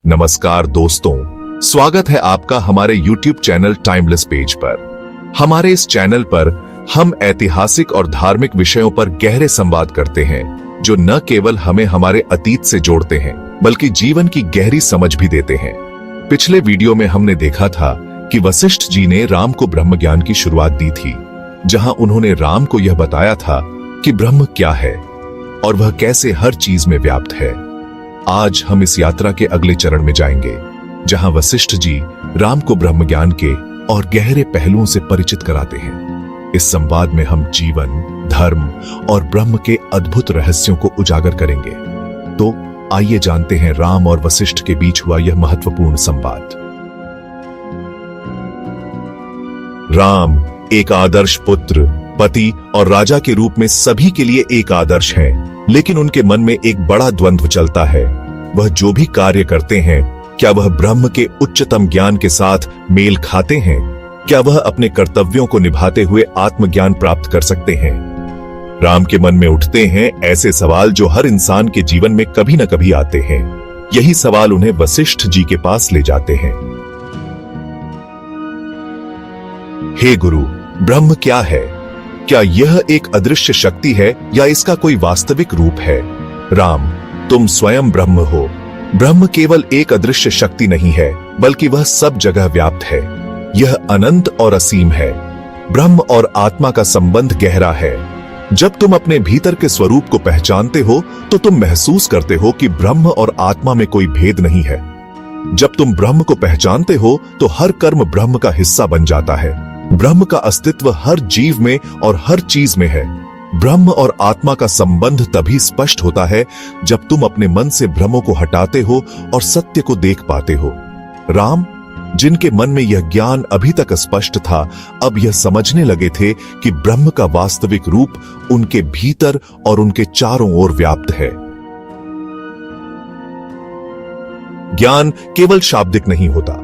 नमस्कार दोस्तों, स्वागत है आपका हमारे YouTube चैनल टाइमलेस पेज पर। हमारे इस चैनल पर हम ऐतिहासिक और धार्मिक विषयों पर गहरे संवाद करते हैं जो न केवल हमें हमारे अतीत से जोड़ते हैं बल्कि जीवन की गहरी समझ भी देते हैं। पिछले वीडियो में हमने देखा था कि वशिष्ठ जी ने राम को ब्रह्म ज्ञान की शुरुआत दी थी, जहां उन्होंने राम को यह बताया था कि ब्रह्म क्या है और वह कैसे हर चीज में व्याप्त है। आज हम इस यात्रा के अगले चरण में जाएंगे, जहां वशिष्ठ जी राम को ब्रह्म ज्ञान के और गहरे पहलुओं से परिचित कराते हैं। इस संवाद में हम जीवन, धर्म और ब्रह्म के अद्भुत रहस्यों को उजागर करेंगे। तो आइए जानते हैं राम और वशिष्ठ के बीच हुआ यह महत्वपूर्ण संवाद। राम एक आदर्श पुत्र, पति और राजा के रूप में सभी के लिए एक आदर्श हैं, लेकिन उनके मन में एक बड़ा द्वंद्व चलता है। वह जो भी कार्य करते हैं, क्या वह ब्रह्म के उच्चतम ज्ञान के साथ मेल खाते हैं? क्या वह अपने कर्तव्यों को निभाते हुए आत्मज्ञान प्राप्त कर सकते हैं? राम के मन में उठते हैं ऐसे सवाल जो हर इंसान के जीवन में कभी न कभी आते हैं। यही सवाल उन्हें वशिष्ठ जी के पास ले जाते हैं। हे गुरु, ब्रह्म क्या है? क्या यह एक अदृश्य शक्ति है या इसका कोई वास्तविक रूप है? राम, तुम स्वयं ब्रह्म हो। ब्रह्म केवल एक अदृश्य शक्ति नहीं है, बल्कि वह सब जगह व्याप्त है। यह अनंत और असीम है। ब्रह्म और आत्मा का संबंध गहरा है। जब तुम अपने भीतर के स्वरूप को पहचानते हो तो तुम महसूस करते हो कि ब्रह्म और आत्मा में कोई भेद नहीं है। जब तुम ब्रह्म को पहचानते हो तो हर कर्म ब्रह्म का हिस्सा बन जाता है। ब्रह्म का अस्तित्व हर जीव में और हर चीज में है। ब्रह्म और आत्मा का संबंध तभी स्पष्ट होता है जब तुम अपने मन से भ्रमों को हटाते हो और सत्य को देख पाते हो। राम, जिनके मन में यह ज्ञान अभी तक अस्पष्ट था, अब यह समझने लगे थे कि ब्रह्म का वास्तविक रूप उनके भीतर और उनके चारों ओर व्याप्त है। ज्ञान केवल शाब्दिक नहीं होता,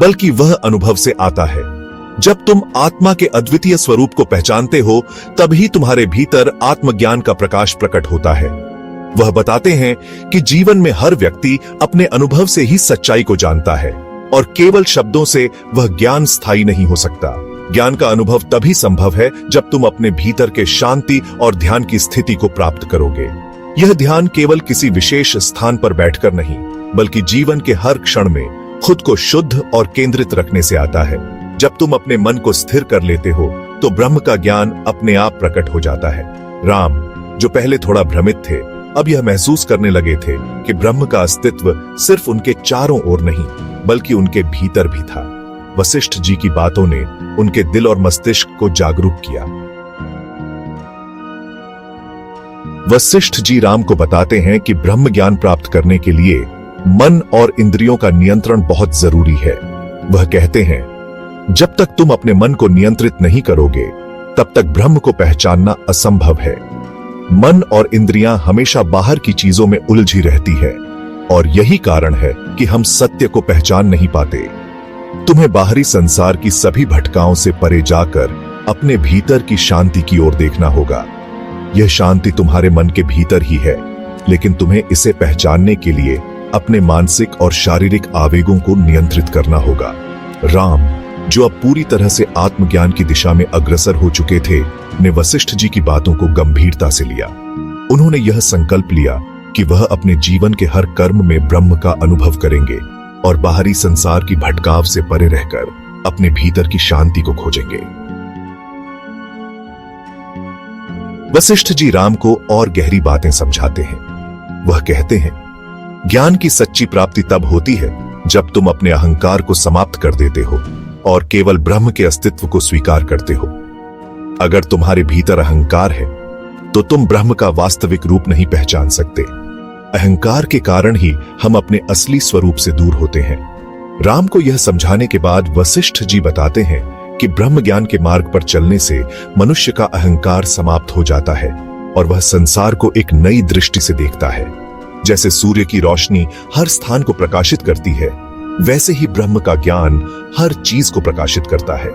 बल्कि वह अनुभव से आता है। जब तुम आत्मा के अद्वितीय स्वरूप को पहचानते हो, तभी तुम्हारे भीतर आत्मज्ञान का प्रकाश प्रकट होता है। वह बताते हैं कि जीवन में हर व्यक्ति अपने अनुभव से ही सच्चाई को जानता है और केवल शब्दों से वह ज्ञान स्थायी नहीं हो सकता। ज्ञान का अनुभव तभी संभव है जब तुम अपने भीतर के शांति और ध्यान की स्थिति को प्राप्त करोगे। यह ध्यान केवल किसी विशेष स्थान पर बैठकर नहीं, बल्कि जीवन के हर क्षण में खुद को शुद्ध और केंद्रित रखने से आता है। जब तुम अपने मन को स्थिर कर लेते हो तो ब्रह्म का ज्ञान अपने आप प्रकट हो जाता है। राम, जो पहले थोड़ा भ्रमित थे, अब यह महसूस करने लगे थे कि ब्रह्म का अस्तित्व सिर्फ उनके चारों ओर नहीं, बल्कि उनके भीतर भी था। वशिष्ठ जी की बातों ने उनके दिल और मस्तिष्क को जागरूक किया। वशिष्ठ जी राम को बताते हैं कि ब्रह्म ज्ञान प्राप्त करने के लिए मन और इंद्रियों का नियंत्रण बहुत जरूरी है। वह कहते हैं, जब तक तुम अपने मन को नियंत्रित नहीं करोगे, तब तक ब्रह्म को पहचानना असंभव है। मन और इंद्रियां हमेशा बाहर की चीजों में उलझी रहती है और यही कारण है कि हम सत्य को पहचान नहीं पाते। तुम्हें बाहरी संसार की सभी भटकाओं से परे जाकर अपने भीतर की शांति की ओर देखना होगा। यह शांति तुम्हारे मन के भीतर ही है, लेकिन तुम्हें इसे पहचानने के लिए अपने मानसिक और शारीरिक आवेगों को नियंत्रित करना होगा। राम, जो अब पूरी तरह से आत्मज्ञान की दिशा में अग्रसर हो चुके थे, ने वशिष्ठ जी की बातों को गंभीरता से लिया। उन्होंने यह संकल्प लिया कि वह अपने जीवन के हर कर्म में ब्रह्म का अनुभव करेंगे और बाहरी संसार की भटकाव से परे रहकर अपने भीतर की शांति को खोजेंगे। वशिष्ठ जी राम को और गहरी बातें समझाते हैं। वह कहते हैं, ज्ञान की सच्ची प्राप्ति तब होती है जब तुम अपने अहंकार को समाप्त कर देते हो और केवल ब्रह्म के अस्तित्व को स्वीकार करते हो। अगर तुम्हारे भीतर अहंकार है तो तुम ब्रह्म का वास्तविक रूप नहीं पहचान सकते। अहंकार के कारण ही हम अपने असली स्वरूप से दूर होते हैं। राम को यह समझाने के बाद वशिष्ठ जी बताते हैं कि ब्रह्म ज्ञान के मार्ग पर चलने से मनुष्य का अहंकार समाप्त हो जाता है और वह संसार को एक नई दृष्टि से देखता है। जैसे सूर्य की रोशनी हर स्थान को प्रकाशित करती है, वैसे ही ब्रह्म का ज्ञान हर चीज को प्रकाशित करता है।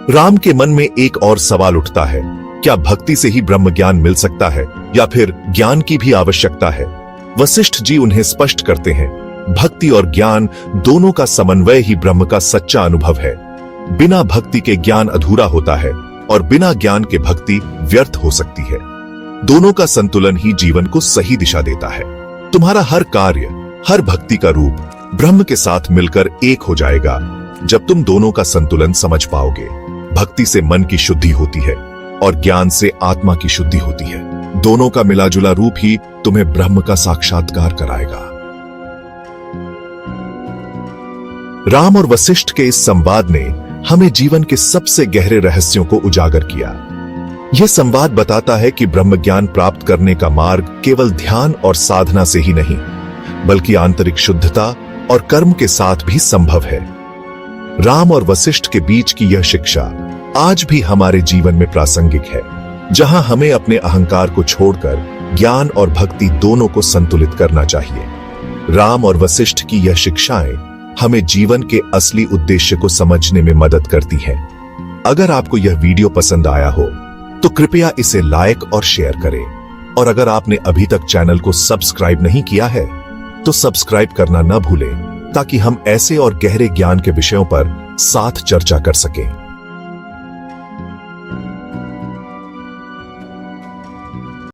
राम के मन में एक और सवाल उठता है, क्या भक्ति से ही ब्रह्म ज्ञान मिल सकता है या फिर ज्ञान की भी आवश्यकता है? वशिष्ठ जी उन्हें स्पष्ट करते हैं, भक्ति और ज्ञान दोनों का समन्वय ही ब्रह्म का सच्चा अनुभव है। बिना भक्ति के ज्ञान अधूरा होता है और बिना ज्ञान के भक्ति व्यर्थ हो सकती है। दोनों का संतुलन ही जीवन को सही दिशा देता है। तुम्हारा हर कार्य, हर भक्ति का रूप ब्रह्म के साथ मिलकर एक हो जाएगा जब तुम दोनों का संतुलन समझ पाओगे। भक्ति से मन की शुद्धि होती है और ज्ञान से आत्मा की शुद्धि होती है। दोनों का मिलाजुला रूप ही तुम्हें ब्रह्म का साक्षात्कार कराएगा। राम और वशिष्ठ के इस संवाद ने हमें जीवन के सबसे गहरे रहस्यों को उजागर किया। यह संवाद बताता है कि ब्रह्म ज्ञान प्राप्त करने का मार्ग केवल ध्यान और साधना से ही नहीं, बल्कि आंतरिक शुद्धता और कर्म के साथ भी संभव है। राम और वशिष्ठ के बीच की यह शिक्षा आज भी हमारे जीवन में प्रासंगिक है, जहां हमें अपने अहंकार को छोड़कर ज्ञान और भक्ति दोनों को संतुलित करना चाहिए। राम और वशिष्ठ की यह शिक्षाएं हमें जीवन के असली उद्देश्य को समझने में मदद करती हैं। अगर आपको यह वीडियो पसंद आया हो तो कृपया इसे लाइक और शेयर करें, और अगर आपने अभी तक चैनल को सब्सक्राइब नहीं किया है तो सब्सक्राइब करना न भूलें, ताकि हम ऐसे और गहरे ज्ञान के विषयों पर साथ चर्चा कर सकें।